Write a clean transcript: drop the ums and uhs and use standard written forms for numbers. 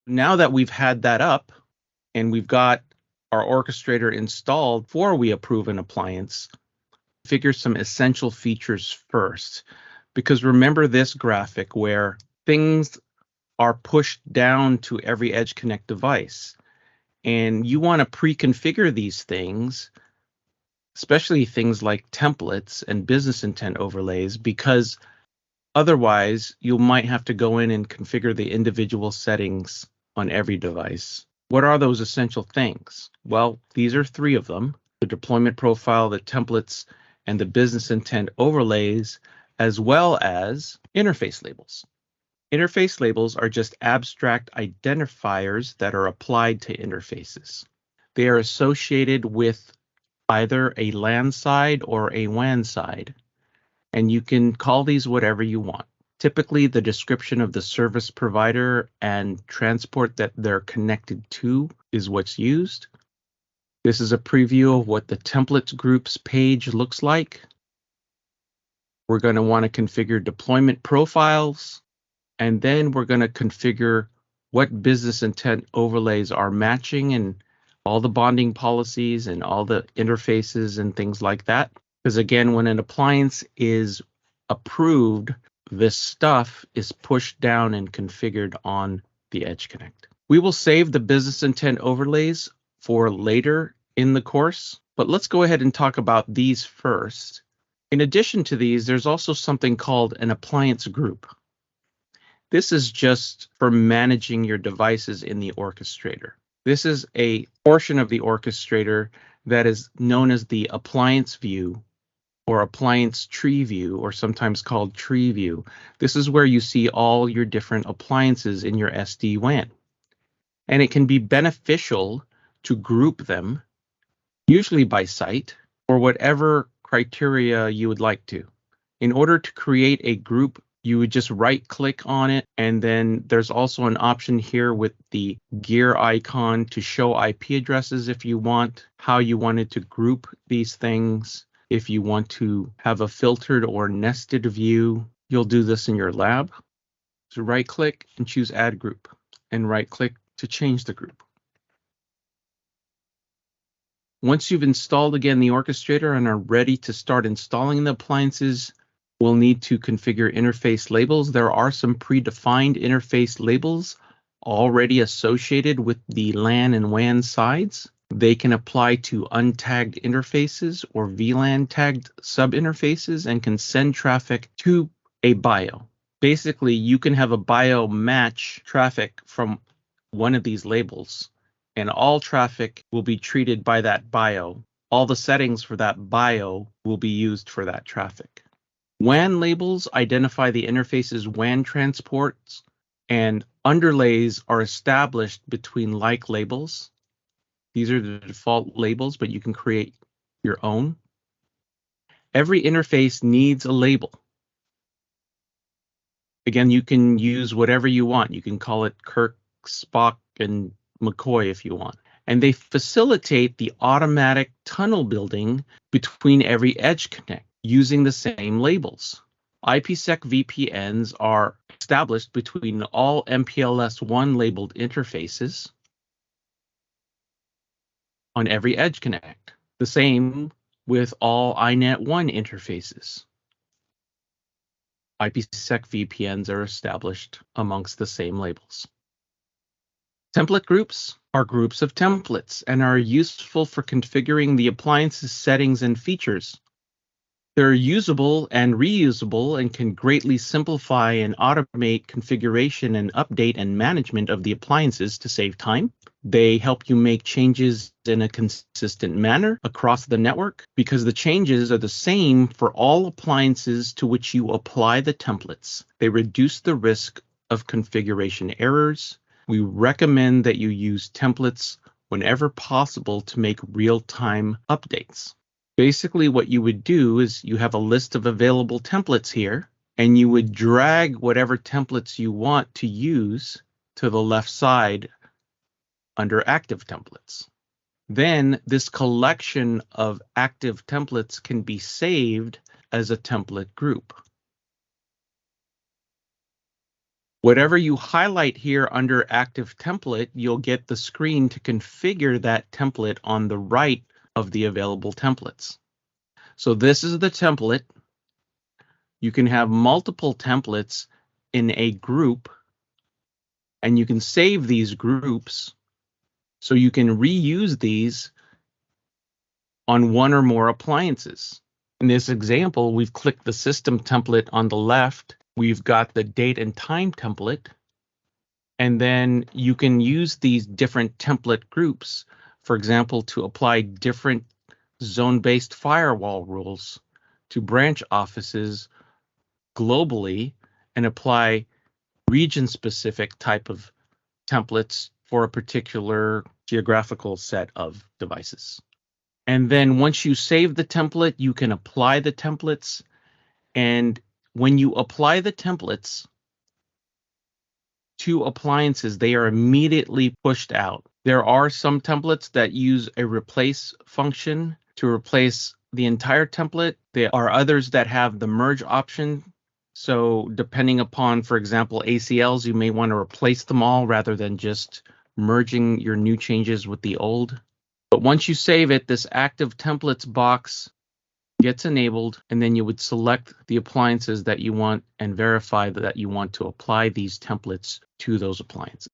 Now that we've had that up and we've got our orchestrator installed before we approve an appliance, figure some essential features first. Because remember this graphic where things are pushed down to every Edge Connect device. And you want to pre-configure these things, especially things like templates and business intent overlays, because otherwise you might have to go in and configure the individual settings on every device. What are those essential things? Well, these are three of them: the deployment profile, the templates, and the business intent overlays, as well as interface labels. Interface labels are just abstract identifiers that are applied to interfaces. They are associated with either a LAN side or a WAN side, and you can call these whatever you want. Typically, the description of the service provider and transport that they're connected to is what's used. This is a preview of what the templates groups page looks like. We're going to want to configure deployment profiles, and then we're going to configure what business intent overlays are matching and all the bonding policies and all the interfaces and things like that. Because again, when an appliance is approved, this stuff is pushed down and configured on the Edge Connect. We will save the business intent overlays for later in the course, but let's go ahead and talk about these first. In addition to these, there's also something called an appliance group. This is just for managing your devices in the orchestrator. This is a portion of the orchestrator that is known as the appliance view or appliance tree view, or sometimes called tree view. This is where you see all your different appliances in your SD-WAN. And it can be beneficial to group them, usually by site, or whatever criteria you would like to. In order to create a group, you would just right click on it, and then there's also an option here with the gear icon to show IP addresses if you want, how you wanted to group these things. If you want to have a filtered or nested view, you'll do this in your lab. So right click and choose add group, and right click to change the group. Once you've installed again the orchestrator and are ready to start installing the appliances, we'll need to configure interface labels. There are some predefined interface labels already associated with the LAN and WAN sides. They can apply to untagged interfaces or VLAN tagged sub-interfaces and can send traffic to a bio. Basically, you can have a bio match traffic from one of these labels, and all traffic will be treated by that bio. All the settings for that bio will be used for that traffic. WAN labels identify the interface's WAN transports, and underlays are established between like labels. These are the default labels, but you can create your own. Every interface needs a label. Again, you can use whatever you want. You can call it Kirk, Spock, and McCoy if you want. And they facilitate the automatic tunnel building between every Edge Connect using the same labels. IPsec VPNs are established between all MPLS1 labeled interfaces on every Edge Connect. The same with all INET1 interfaces. IPsec VPNs are established amongst the same labels. Template groups are groups of templates and are useful for configuring the appliance's settings and features. They're usable and reusable and can greatly simplify and automate configuration and update and management of the appliances to save time. They help you make changes in a consistent manner across the network because the changes are the same for all appliances to which you apply the templates. They reduce the risk of configuration errors. We recommend that you use templates whenever possible to make real-time updates. Basically, what you would do is you have a list of available templates here, and you would drag whatever templates you want to use to the left side under active templates. Then this collection of active templates can be saved as a template group. Whatever you highlight here under Active Template, you'll get the screen to configure that template on the right of the available templates. So this is the template. You can have multiple templates in a group, and you can save these groups so you can reuse these on one or more appliances. In this example, we've clicked the system template on the left. We've got the date and time template. And then you can use these different template groups, for example, to apply different zone-based firewall rules to branch offices globally and apply region-specific type of templates for a particular geographical set of devices. And then once you save the template, you can apply the templates. And when you apply the templates to appliances, they are immediately pushed out. There are some templates that use a replace function to replace the entire template. There are others that have the merge option. So depending upon, for example, ACLs, you may want to replace them all rather than just merging your new changes with the old. But once you save it, this active templates box gets enabled, and then you would select the appliances that you want and verify that you want to apply these templates to those appliances.